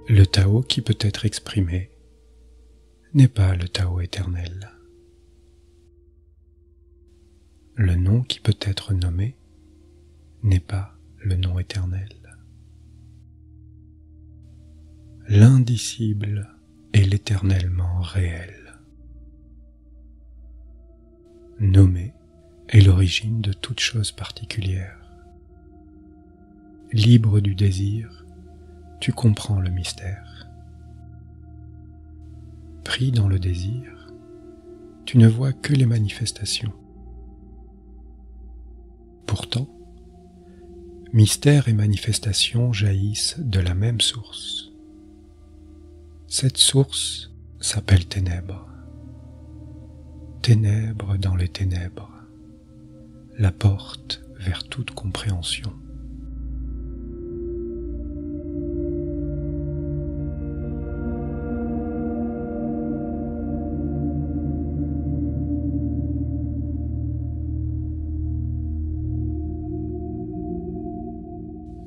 Le Tao qui peut être exprimé n'est pas le Tao éternel. Le nom qui peut être nommé n'est pas le nom éternel. L'indicible est l'éternellement réel. Nommer est l'origine de toute chose particulière. Libre du désir, tu comprends le mystère. Pris dans le désir, tu ne vois que les manifestations. Pourtant, mystère et manifestation jaillissent de la même source. Cette source s'appelle ténèbres. Ténèbres dans les ténèbres, la porte vers toute compréhension.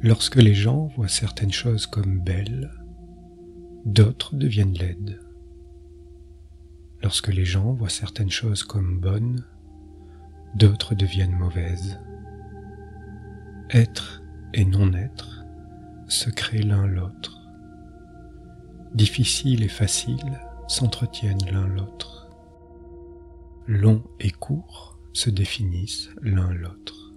Lorsque les gens voient certaines choses comme belles, d'autres deviennent laides. Lorsque les gens voient certaines choses comme bonnes, d'autres deviennent mauvaises. Être et non-être se créent l'un l'autre. Difficile et facile s'entretiennent l'un l'autre. Long et court se définissent l'un l'autre.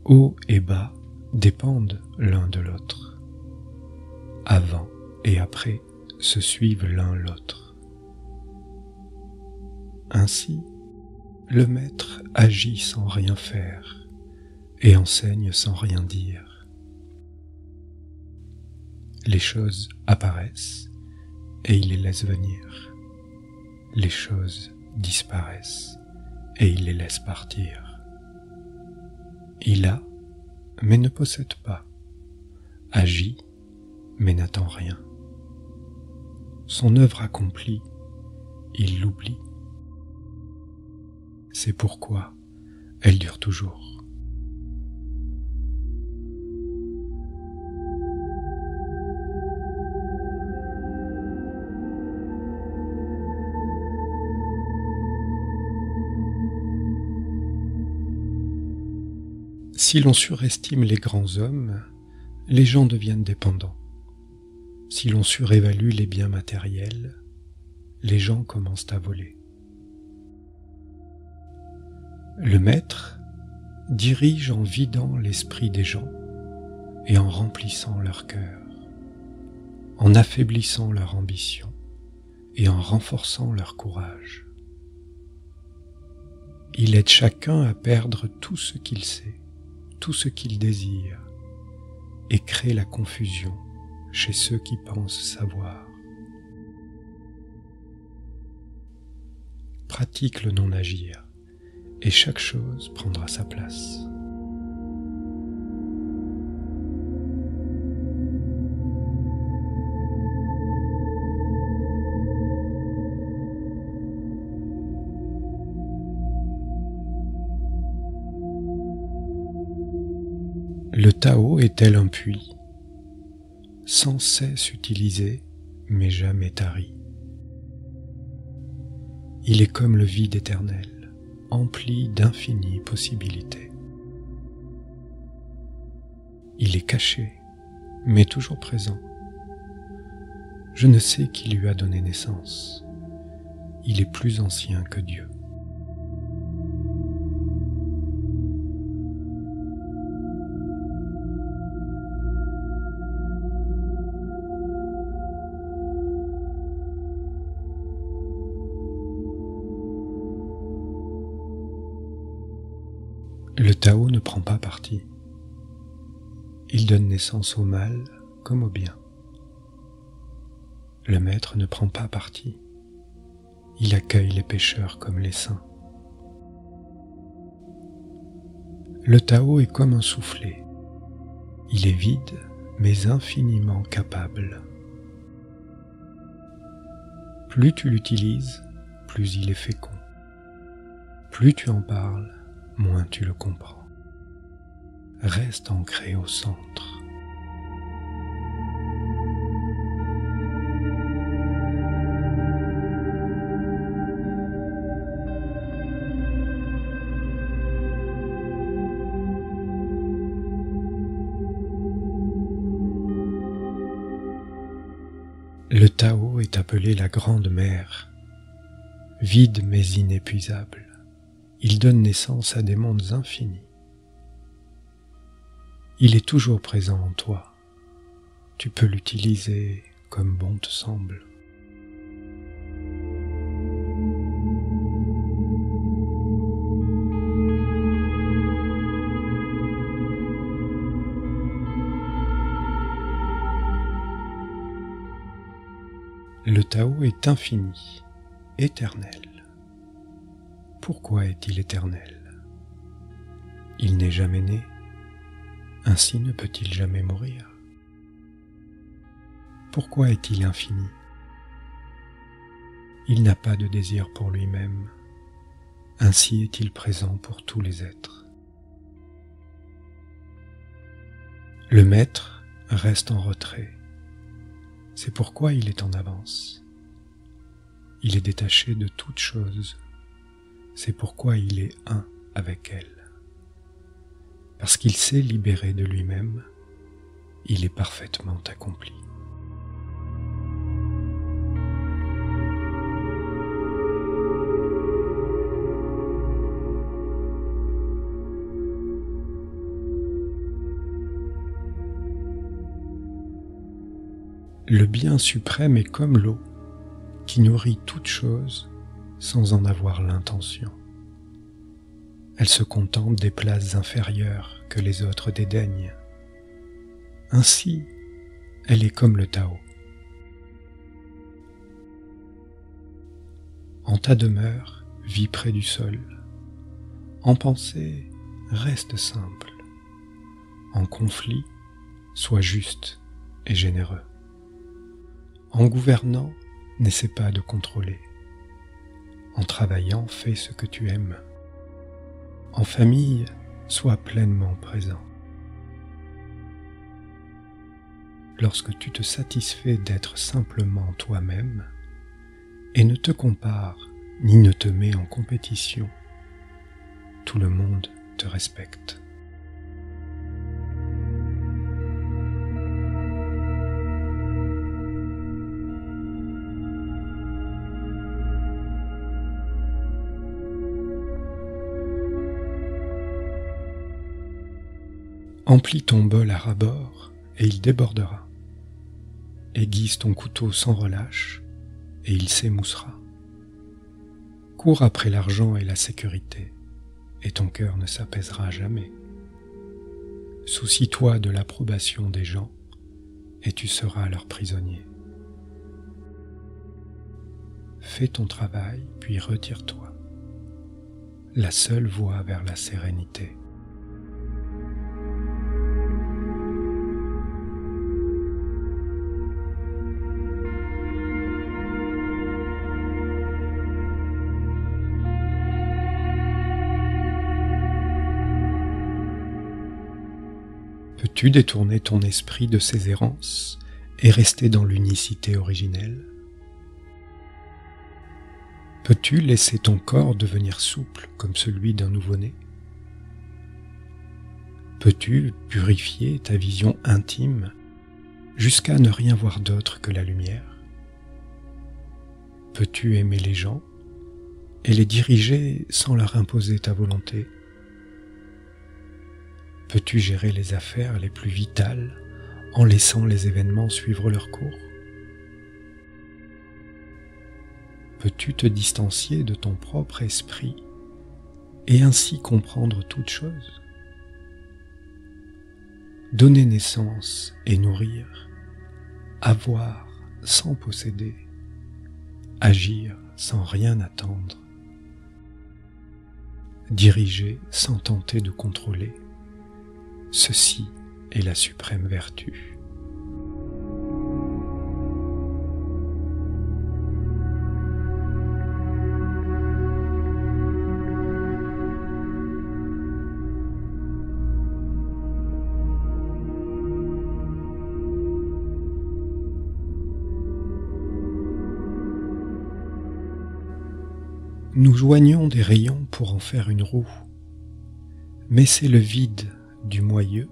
Haut et bas dépendent l'un de l'autre. Avant et après se suivent l'un l'autre. Ainsi, le maître agit sans rien faire et enseigne sans rien dire. Les choses apparaissent et il les laisse venir. Les choses disparaissent et il les laisse partir. Il a, mais ne possède pas, agit, mais n'attend rien. Son œuvre accomplie, il l'oublie. C'est pourquoi elle dure toujours. Si l'on surestime les grands hommes, les gens deviennent dépendants. Si l'on surévalue les biens matériels, les gens commencent à voler. Le maître dirige en vidant l'esprit des gens et en remplissant leur cœur, en affaiblissant leur ambition et en renforçant leur courage. Il aide chacun à perdre tout ce qu'il sait, tout ce qu'il désire, et crée la confusion chez ceux qui pensent savoir. Pratique le non-agir, et chaque chose prendra sa place. Le Tao est tel un puits, sans cesse utilisé, mais jamais tari. Il est comme le vide éternel, empli d'infinies possibilités. Il est caché, mais toujours présent. Je ne sais qui lui a donné naissance. Il est plus ancien que Dieu. Le Tao ne prend pas parti. Il donne naissance au mal comme au bien. Le maître ne prend pas parti. Il accueille les pécheurs comme les saints. Le Tao est comme un soufflet. Il est vide, mais infiniment capable. Plus tu l'utilises, plus il est fécond. Plus tu en parles, moins tu le comprends. Reste ancré au centre. Le Tao est appelé la grande mer, vide mais inépuisable. Il donne naissance à des mondes infinis. Il est toujours présent en toi. Tu peux l'utiliser comme bon te semble. Le Tao est infini, éternel. Pourquoi est-il éternel? Il n'est jamais né, ainsi ne peut-il jamais mourir. Pourquoi est-il infini? Il n'a pas de désir pour lui-même, ainsi est-il présent pour tous les êtres. Le maître reste en retrait, c'est pourquoi il est en avance. Il est détaché de toute chose, c'est pourquoi il est un avec elle. Parce qu'il s'est libéré de lui-même, il est parfaitement accompli. Le bien suprême est comme l'eau, qui nourrit toute chose sans en avoir l'intention. Elle se contente des places inférieures que les autres dédaignent. Ainsi, elle est comme le Tao. En ta demeure, vis près du sol. En pensée, reste simple. En conflit, sois juste et généreux. En gouvernant, n'essaie pas de contrôler. En travaillant, fais ce que tu aimes. En famille, sois pleinement présent. Lorsque tu te satisfais d'être simplement toi-même et ne te compare ni ne te mets en compétition, tout le monde te respecte. Emplis ton bol à ras-bord et il débordera. Aiguise ton couteau sans relâche et il s'émoussera. Cours après l'argent et la sécurité et ton cœur ne s'apaisera jamais. Soucie-toi de l'approbation des gens et tu seras leur prisonnier. Fais ton travail puis retire-toi. La seule voie vers la sérénité. Peux-tu détourner ton esprit de ses errances et rester dans l'unicité originelle? Peux-tu laisser ton corps devenir souple comme celui d'un nouveau-né? Peux-tu purifier ta vision intime jusqu'à ne rien voir d'autre que la lumière? Peux-tu aimer les gens et les diriger sans leur imposer ta volonté? Peux-tu gérer les affaires les plus vitales en laissant les événements suivre leur cours? Peux-tu te distancier de ton propre esprit et ainsi comprendre toute chose? Donner naissance et nourrir, avoir sans posséder, agir sans rien attendre, diriger sans tenter de contrôler. Ceci est la suprême vertu. Nous joignons des rayons pour en faire une roue, mais c'est le vide du moyeu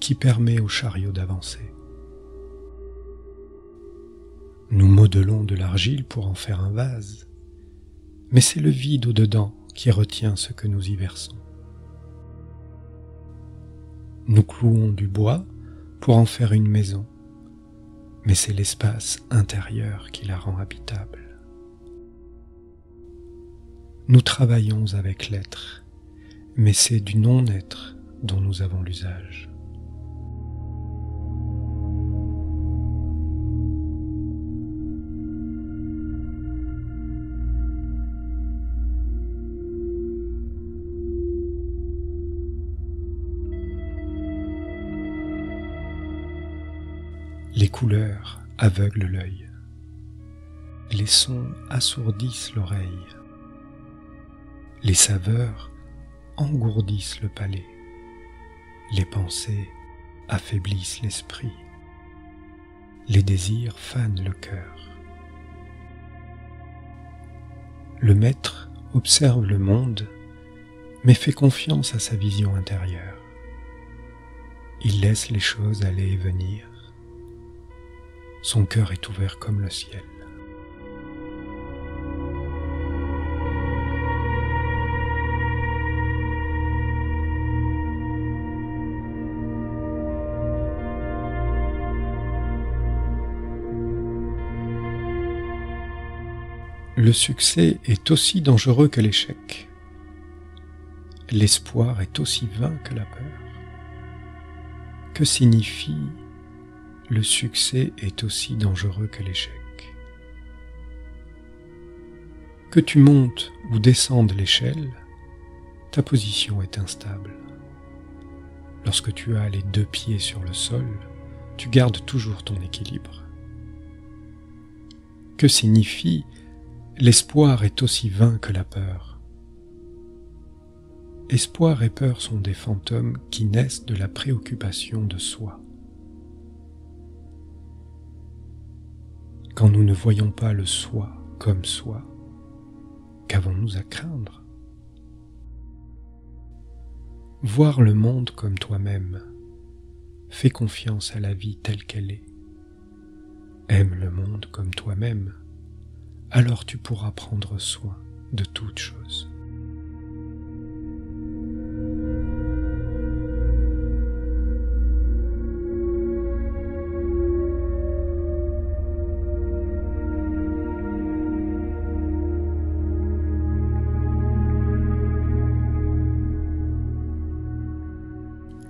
qui permet au chariot d'avancer. Nous modelons de l'argile pour en faire un vase, mais c'est le vide au-dedans qui retient ce que nous y versons. Nous clouons du bois pour en faire une maison, mais c'est l'espace intérieur qui la rend habitable. Nous travaillons avec l'être, mais c'est du non-être dont nous avons l'usage. Les couleurs aveuglent l'œil, les sons assourdissent l'oreille, les saveurs engourdissent le palais, les pensées affaiblissent l'esprit, les désirs fanent le cœur. Le maître observe le monde, mais fait confiance à sa vision intérieure. Il laisse les choses aller et venir. Son cœur est ouvert comme le ciel. Le succès est aussi dangereux que l'échec. L'espoir est aussi vain que la peur. Que signifie « le succès est aussi dangereux que l'échec » ? Que tu montes ou descendes l'échelle, ta position est instable. Lorsque tu as les 2 pieds sur le sol, tu gardes toujours ton équilibre. Que signifie « l'espoir est aussi vain que la peur » ? Espoir et peur sont des fantômes qui naissent de la préoccupation de soi. Quand nous ne voyons pas le soi comme soi, qu'avons-nous à craindre ? Voir le monde comme toi-même, fais confiance à la vie telle qu'elle est. Aime le monde comme toi-même, alors tu pourras prendre soin de toutes choses.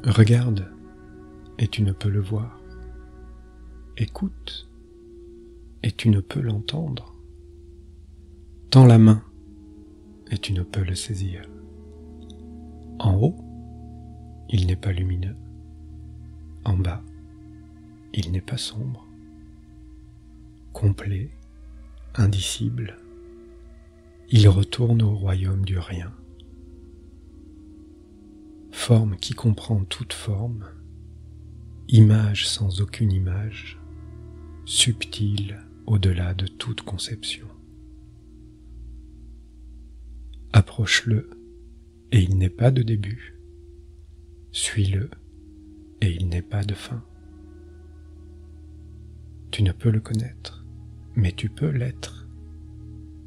Regarde, et tu ne peux le voir. Écoute, et tu ne peux l'entendre. Tends la main, et tu ne peux le saisir. En haut, il n'est pas lumineux. En bas, il n'est pas sombre. Complet, indicible, il retourne au royaume du rien. Forme qui comprend toute forme, image sans aucune image, subtile au-delà de toute conception. Approche-le, et il n'est pas de début. Suis-le, et il n'est pas de fin. Tu ne peux le connaître, mais tu peux l'être,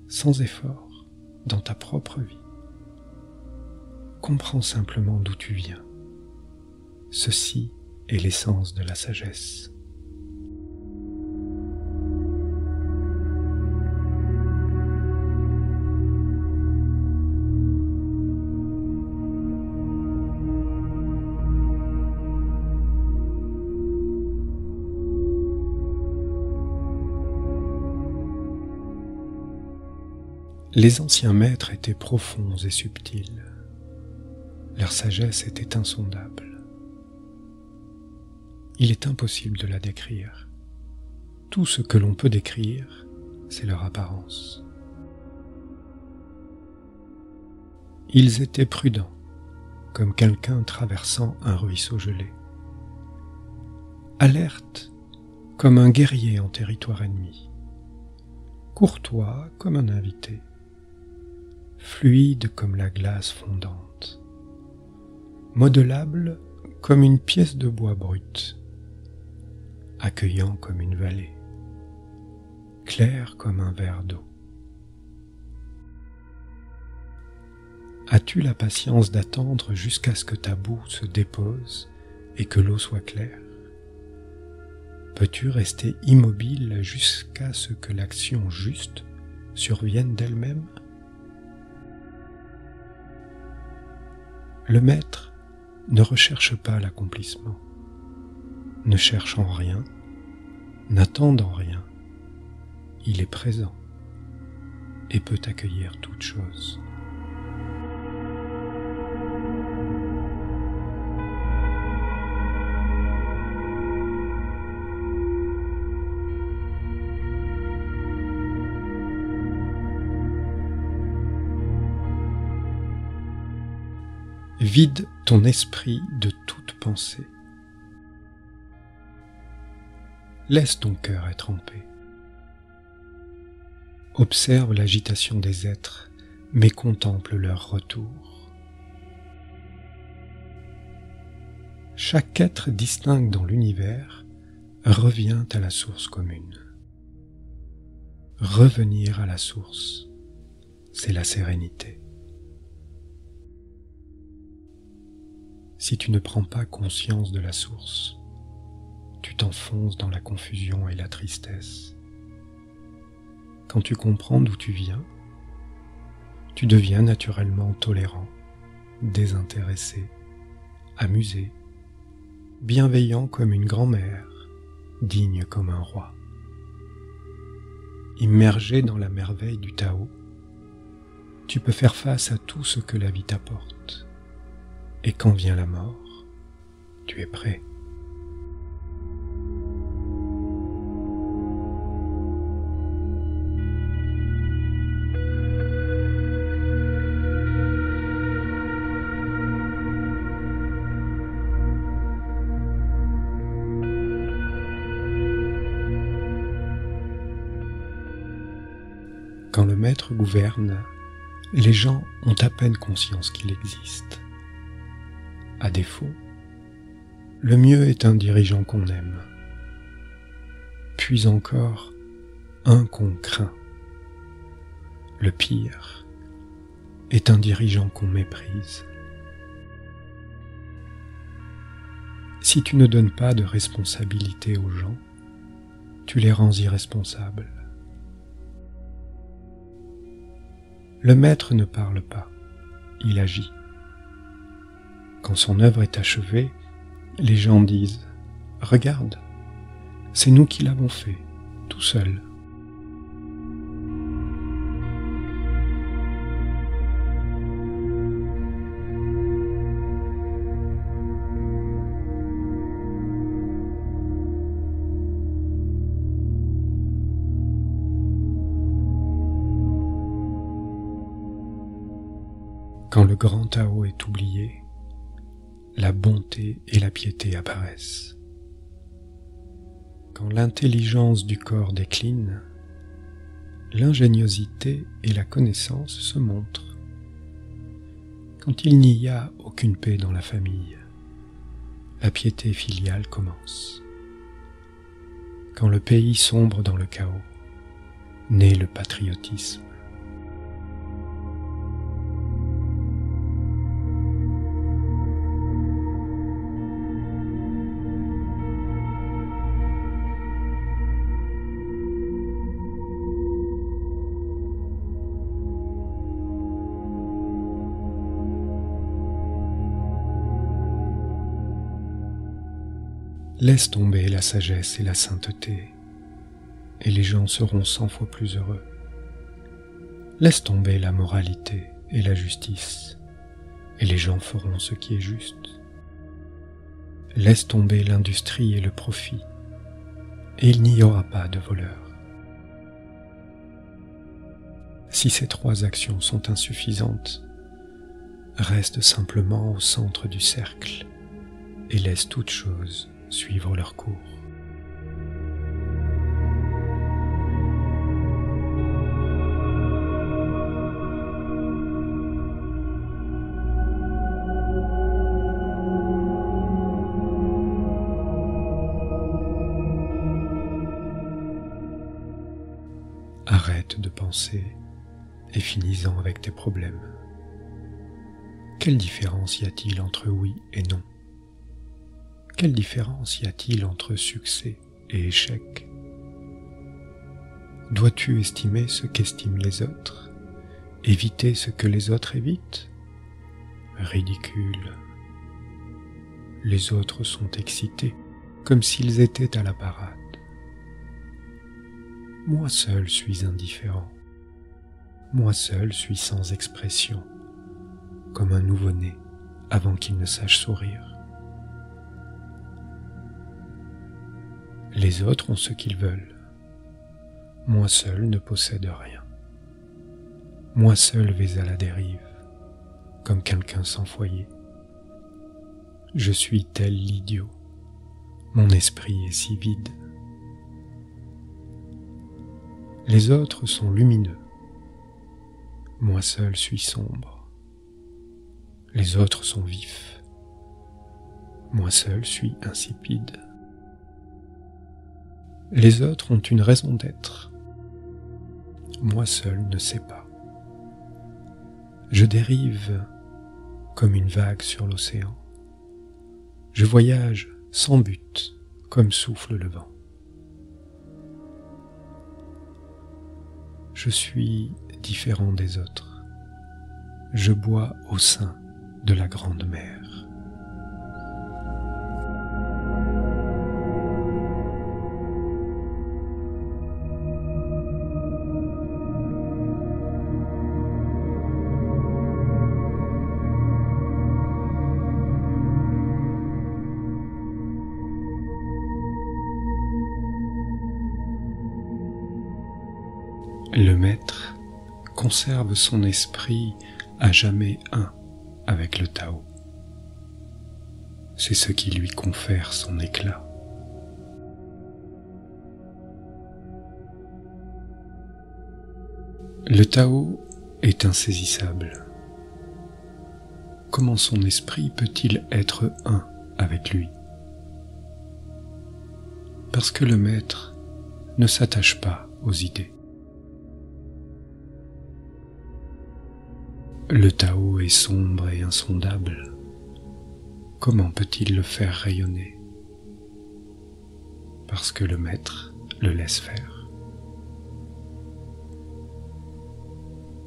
sans effort, dans ta propre vie. Comprends simplement d'où tu viens. Ceci est l'essence de la sagesse. Les anciens maîtres étaient profonds et subtils. Leur sagesse était insondable. Il est impossible de la décrire. Tout ce que l'on peut décrire, c'est leur apparence. Ils étaient prudents, comme quelqu'un traversant un ruisseau gelé. Alertes, comme un guerrier en territoire ennemi. Courtois comme un invité. Fluide comme la glace fondante. Modelable comme une pièce de bois brute, accueillant comme une vallée. clair comme un verre d'eau. As-tu la patience d'attendre jusqu'à ce que ta boue se dépose et que l'eau soit claire? Peux-tu rester immobile jusqu'à ce que l'action juste survienne d'elle-même? Le maître ne recherche pas l'accomplissement, ne cherche en rien, n'attendant rien. Il est présent et peut accueillir toute chose. Vide ton esprit de toute pensée. Laisse ton cœur être en paix. Observe l'agitation des êtres, mais contemple leur retour. Chaque être distinct dans l'univers revient à la source commune. Revenir à la source, c'est la sérénité. Si tu ne prends pas conscience de la source, tu t'enfonces dans la confusion et la tristesse. Quand tu comprends d'où tu viens, tu deviens naturellement tolérant, désintéressé, amusé, bienveillant comme une grand-mère, digne comme un roi. Immergé dans la merveille du Tao, tu peux faire face à tout ce que la vie t'apporte. Et quand vient la mort, tu es prêt. Quand le maître gouverne, les gens ont à peine conscience qu'il existe. À défaut, le mieux est un dirigeant qu'on aime, puis encore un qu'on craint. Le pire est un dirigeant qu'on méprise. Si tu ne donnes pas de responsabilité aux gens, tu les rends irresponsables. Le maître ne parle pas, il agit. Quand son œuvre est achevée, les gens disent « Regarde, c'est nous qui l'avons fait, tout seul. » Quand le grand Tao est oublié, la bonté et la piété apparaissent. Quand l'intelligence du corps décline, l'ingéniosité et la connaissance se montrent. Quand il n'y a aucune paix dans la famille, la piété filiale commence. Quand le pays sombre dans le chaos, naît le patriotisme. Laisse tomber la sagesse et la sainteté, et les gens seront 100 fois plus heureux. Laisse tomber la moralité et la justice, et les gens feront ce qui est juste. Laisse tomber l'industrie et le profit, et il n'y aura pas de voleurs. Si ces 3 actions sont insuffisantes, reste simplement au centre du cercle et laisse toutes choses suivre leur cours. Arrête de penser et finis-en avec tes problèmes. Quelle différence y a-t-il entre oui et non? Quelle différence y a-t-il entre succès et échec? Dois-tu estimer ce qu'estiment les autres? Éviter ce que les autres évitent? Ridicule. Les autres sont excités, comme s'ils étaient à la parade. Moi seul suis indifférent. Moi seul suis sans expression, comme un nouveau-né avant qu'il ne sache sourire. Les autres ont ce qu'ils veulent. Moi seul ne possède rien. Moi seul vais à la dérive, comme quelqu'un sans foyer. Je suis tel l'idiot, mon esprit est si vide. Les autres sont lumineux, moi seul suis sombre. Les autres sont vifs, moi seul suis insipide. Les autres ont une raison d'être, moi seul ne sais pas. Je dérive comme une vague sur l'océan. Je voyage sans but, comme souffle le vent. Je suis différent des autres. Je bois au sein de la grande mer. Le maître conserve son esprit à jamais un avec le Tao. C'est ce qui lui confère son éclat. Le Tao est insaisissable. Comment son esprit peut-il être un avec lui? Parce que le maître ne s'attache pas aux idées. Le Tao est sombre et insondable. Comment peut-il le faire rayonner? Parce que le maître le laisse faire.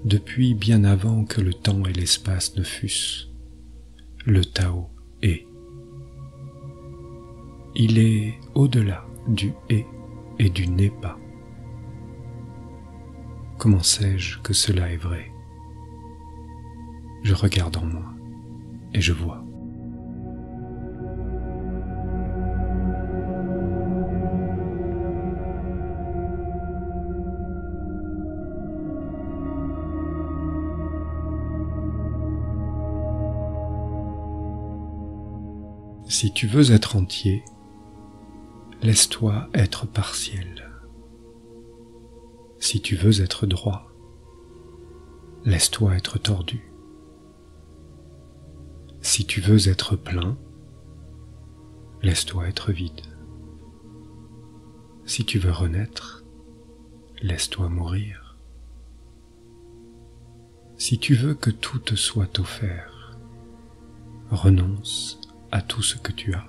Depuis bien avant que le temps et l'espace ne fussent, le Tao est. Il est au-delà du est et du n'est pas. Comment sais-je que cela est vrai? Je regarde en moi et je vois. Si tu veux être entier, laisse-toi être partiel. Si tu veux être droit, laisse-toi être tordu. Si tu veux être plein, laisse-toi être vide. Si tu veux renaître, laisse-toi mourir. Si tu veux que tout te soit offert, renonce à tout ce que tu as.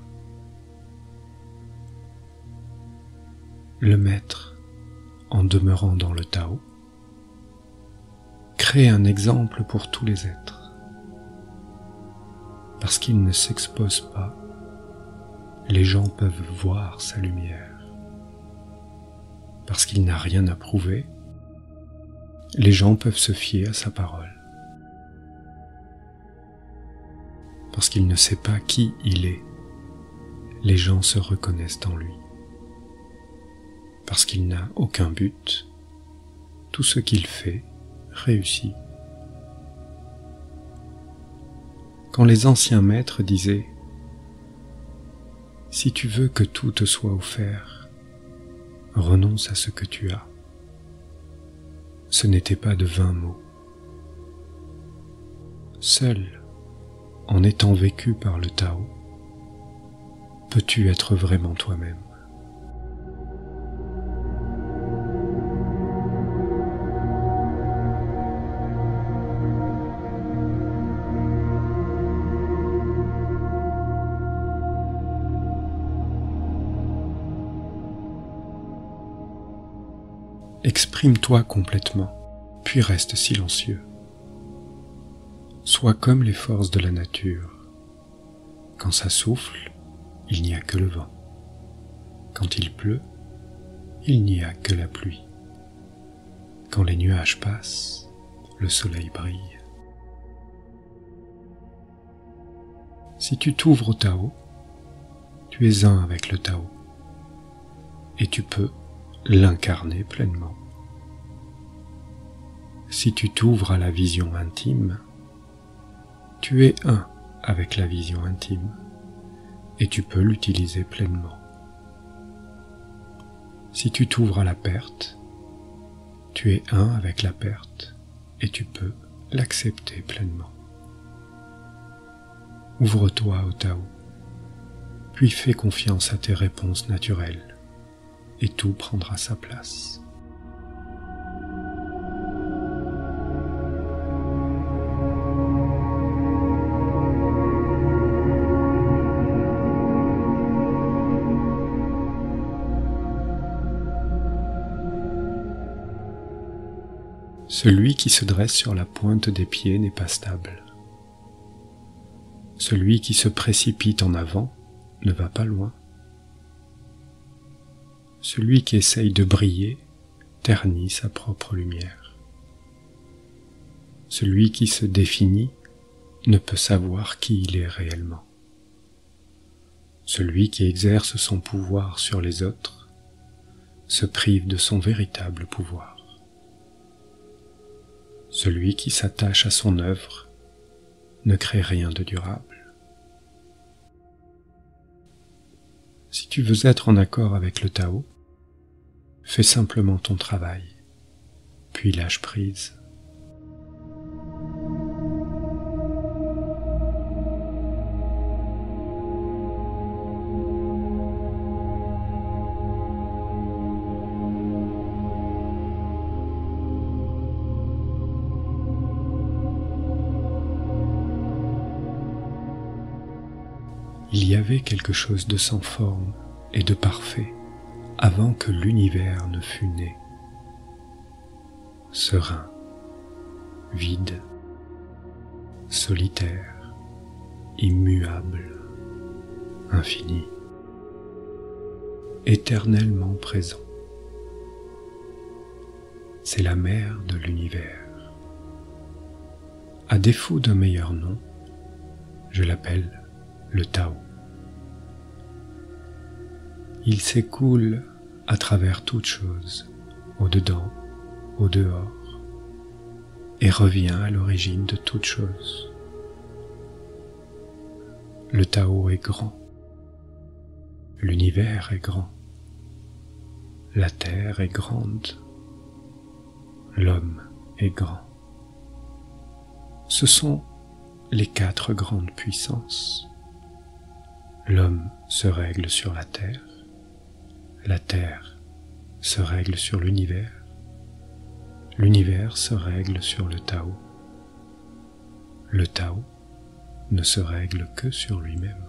Le maître, en demeurant dans le Tao, crée un exemple pour tous les êtres. Parce qu'il ne s'expose pas, les gens peuvent voir sa lumière. Parce qu'il n'a rien à prouver, les gens peuvent se fier à sa parole. Parce qu'il ne sait pas qui il est, les gens se reconnaissent en lui. Parce qu'il n'a aucun but, tout ce qu'il fait réussit. Quand les anciens maîtres disaient « Si tu veux que tout te soit offert, renonce à ce que tu as », ce n'était pas de vains mots. Seul, en étant vécu par le Tao, peux-tu être vraiment toi-même. exprime-toi complètement, puis reste silencieux. Sois comme les forces de la nature. Quand ça souffle, il n'y a que le vent. Quand il pleut, il n'y a que la pluie. Quand les nuages passent, le soleil brille. Si tu t'ouvres au Tao, tu es un avec le Tao, et tu peux l'incarner pleinement. Si tu t'ouvres à la vision intime, tu es un avec la vision intime, et tu peux l'utiliser pleinement. Si tu t'ouvres à la perte, tu es un avec la perte, et tu peux l'accepter pleinement. Ouvre-toi au Tao, puis fais confiance à tes réponses naturelles, et tout prendra sa place. Celui qui se dresse sur la pointe des pieds n'est pas stable. Celui qui se précipite en avant ne va pas loin. Celui qui essaye de briller ternit sa propre lumière. Celui qui se définit ne peut savoir qui il est réellement. Celui qui exerce son pouvoir sur les autres se prive de son véritable pouvoir. Celui qui s'attache à son œuvre ne crée rien de durable. Si tu veux être en accord avec le Tao, fais simplement ton travail, puis lâche prise. Il y avait quelque chose de sans forme et de parfait avant que l'univers ne fût né. Serein, vide, solitaire, immuable, infini, éternellement présent. C'est la mère de l'univers. À défaut d'un meilleur nom, je l'appelle le Tao. Il s'écoule à travers toute chose, au-dedans, au-dehors, et revient à l'origine de toute chose. Le Tao est grand, l'univers est grand, la terre est grande, l'homme est grand. Ce sont les 4 grandes puissances. L'homme se règle sur la terre se règle sur l'univers se règle sur le Tao ne se règle que sur lui-même.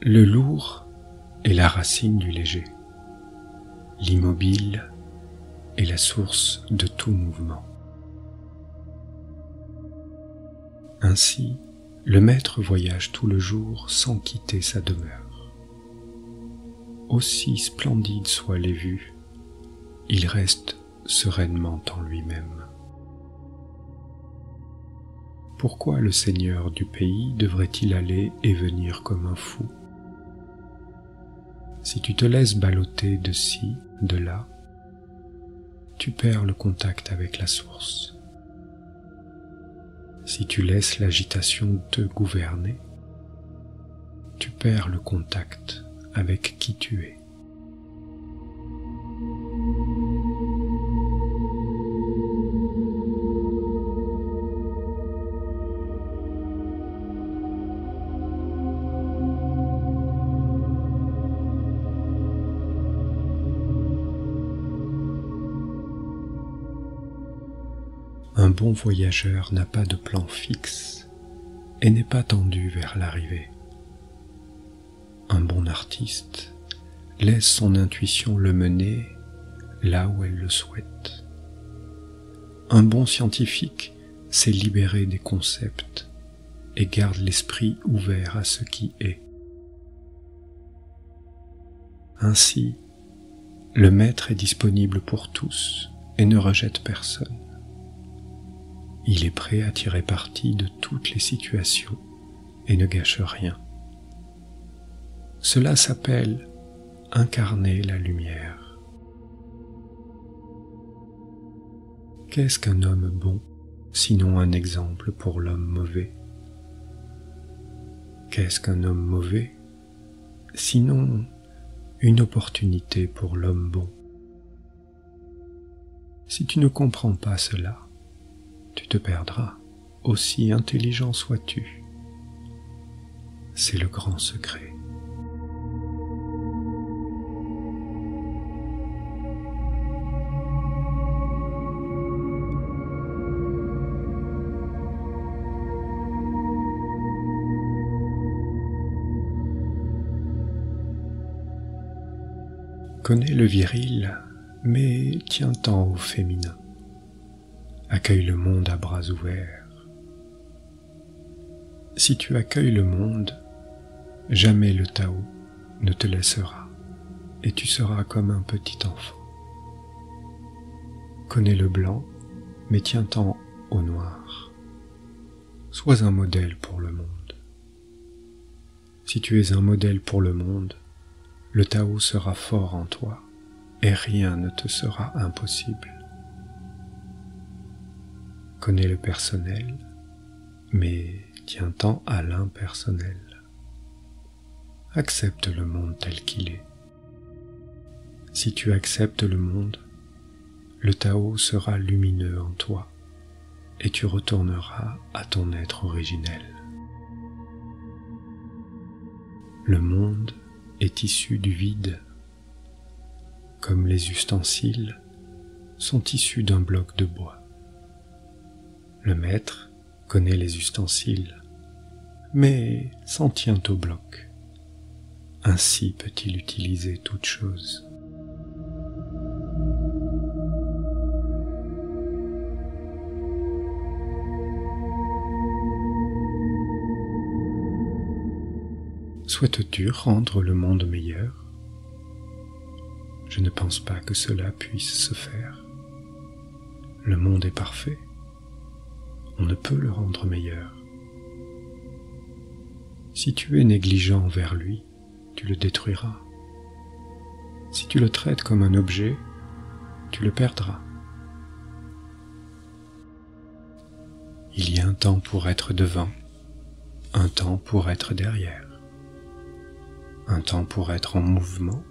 Le lourd est la racine du léger, l'immobile est la source de tout mouvement. Ainsi, le maître voyage tout le jour sans quitter sa demeure. Aussi splendides soient les vues, il reste sereinement en lui-même. Pourquoi le seigneur du pays devrait-il aller et venir comme un fou ? Si tu te laisses balloter de ci, de là, tu perds le contact avec la source. Si tu laisses l'agitation te gouverner, tu perds le contact avec qui tu es. Un bon voyageur n'a pas de plan fixe et n'est pas tendu vers l'arrivée. Un bon artiste laisse son intuition le mener là où elle le souhaite. Un bon scientifique sait libérer des concepts et garde l'esprit ouvert à ce qui est. Ainsi, le maître est disponible pour tous et ne rejette personne. Il est prêt à tirer parti de toutes les situations et ne gâche rien. Cela s'appelle incarner la lumière. Qu'est-ce qu'un homme bon, sinon un exemple pour l'homme mauvais? Qu'est-ce qu'un homme mauvais, sinon une opportunité pour l'homme bon? Si tu ne comprends pas cela, tu te perdras, aussi intelligent sois-tu. C'est le grand secret. Connais le viril, mais tiens-t'en au féminin. Accueille le monde à bras ouverts. Si tu accueilles le monde, jamais le Tao ne te laissera et tu seras comme un petit enfant. Connais le blanc, mais tiens-t'en au noir. Sois un modèle pour le monde. Si tu es un modèle pour le monde, le Tao sera fort en toi et rien ne te sera impossible. Connais le personnel, mais tiens-t'en à l'impersonnel. Accepte le monde tel qu'il est. Si tu acceptes le monde, le Tao sera lumineux en toi et tu retourneras à ton être originel. Le monde est issu du vide, comme les ustensiles sont issus d'un bloc de bois. Le maître connaît les ustensiles, mais s'en tient au bloc. Ainsi peut-il utiliser toute chose. Souhaites-tu rendre le monde meilleur? Je ne pense pas que cela puisse se faire. Le monde est parfait. On ne peut le rendre meilleur. Si tu es négligent envers lui, tu le détruiras. Si tu le traites comme un objet, tu le perdras. Il y a un temps pour être devant, un temps pour être derrière, un temps pour être en mouvement,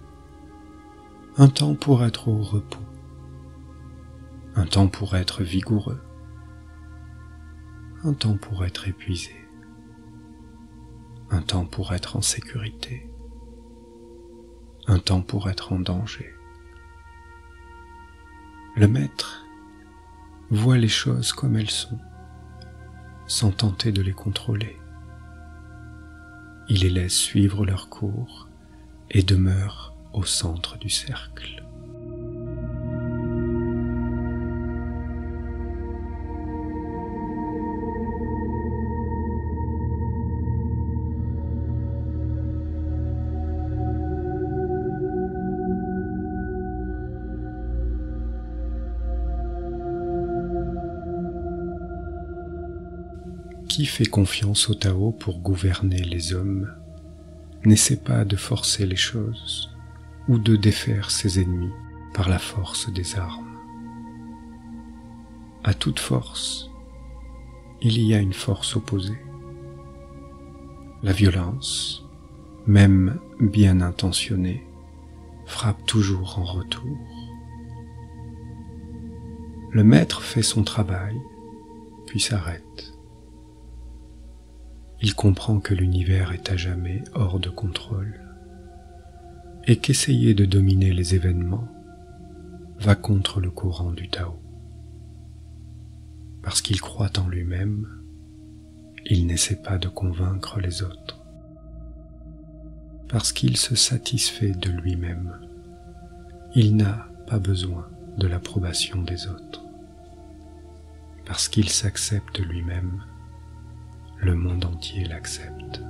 un temps pour être au repos, un temps pour être vigoureux, un temps pour être épuisé, un temps pour être en sécurité, un temps pour être en danger. Le maître voit les choses comme elles sont, sans tenter de les contrôler. Il les laisse suivre leur cours et demeure au centre du cercle. Qui fait confiance au Tao pour gouverner les hommes n'essaie pas de forcer les choses ou de défaire ses ennemis par la force des armes. À toute force, il y a une force opposée. La violence, même bien intentionnée, frappe toujours en retour. Le maître fait son travail, puis s'arrête. Il comprend que l'univers est à jamais hors de contrôle et qu'essayer de dominer les événements va contre le courant du Tao. Parce qu'il croit en lui-même, il n'essaie pas de convaincre les autres. Parce qu'il se satisfait de lui-même, il n'a pas besoin de l'approbation des autres. Parce qu'il s'accepte lui-même, le monde entier l'accepte.